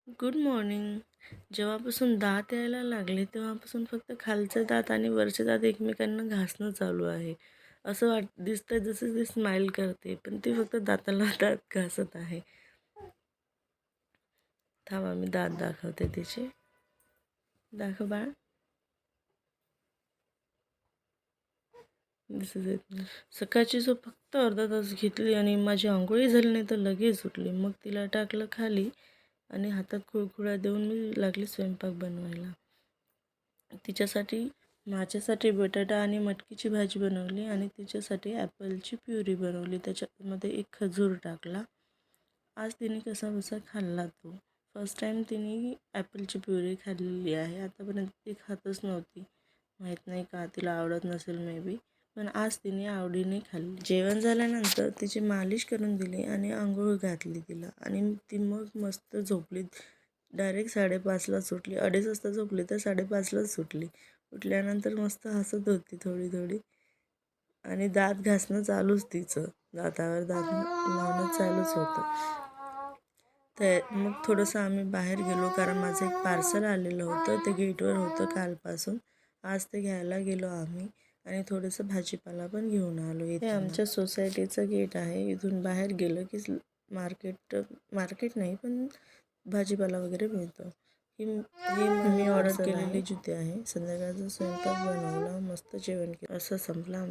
Good morning. जेव्हापासून दात यायला लागले तेव्हापासून फक्त खालचे दात आणि वरचे दात एकमेकांना घासणं चालू आहे. असं दिसतंय जसं ती स्माईल करते, पण ती फक्त दाताला दात घासत आहे. थांबा, मी दात दाखवते तिचे. दाखव बाळ. दिसत आहेत. सकाळची झोप फक्त अर्धा तास घेतली आणि माझी आंघोळी झाली नाही तर लगेच उठली. मग तिला टाकलं खाली आणि हातात कुळकुळा देऊन मी लागली स्वयंपाक बनवायला. तिच्यासाठी माझ्यासाठी बटाटा आणि मटकीची भाजी बनवली आणि तिच्यासाठी ॲपलची प्युरी बनवली. त्याच्यामध्ये एक खजूर टाकला. आज तिने कसाबसा खाल्ला तो. फर्स्ट टाईम तिने ॲपलची प्युरी खाल्लेली आहे. आतापर्यंत ती खातच नव्हती. माहीत नाही का, तिला आवडत नसेल मे बी, पण आज तिने आवडीने खाल्ली. जेवण झाल्यानंतर तिची मालिश करून दिली आणि अंघोळ घातली तिला आणि ती मग मस्त झोपली. डायरेक्ट 5:30लाच उठली. 2:30 वाजता झोपली तर 5:30लाच उठली. उठल्यानंतर मस्त हसत होती थोडी थोडी आणि दात घासणं चालूच तिचं. दातावर दात लावणं चालूच होतं. तर मग थोडंसं आम्ही बाहेर गेलो, कारण माझं एक पार्सल आलेलं होतं. ते गेटवर होतं कालपासून. आज ते घ्यायला गेलो आम्ही आणि थोडंसं भाजीपाला पण घेऊन आलो. हे आमच्या सोसायटीचं गेट आहे. इथून बाहेर गेलं की मार्केट नाही पण भाजीपाला वगैरे मिळतो. ही मी ऑर्डर केलेली जुती आहे. संध्याकाळचा स्वयंपाक बनवला, मस्त जेवण केलं. असं संपलं आमचं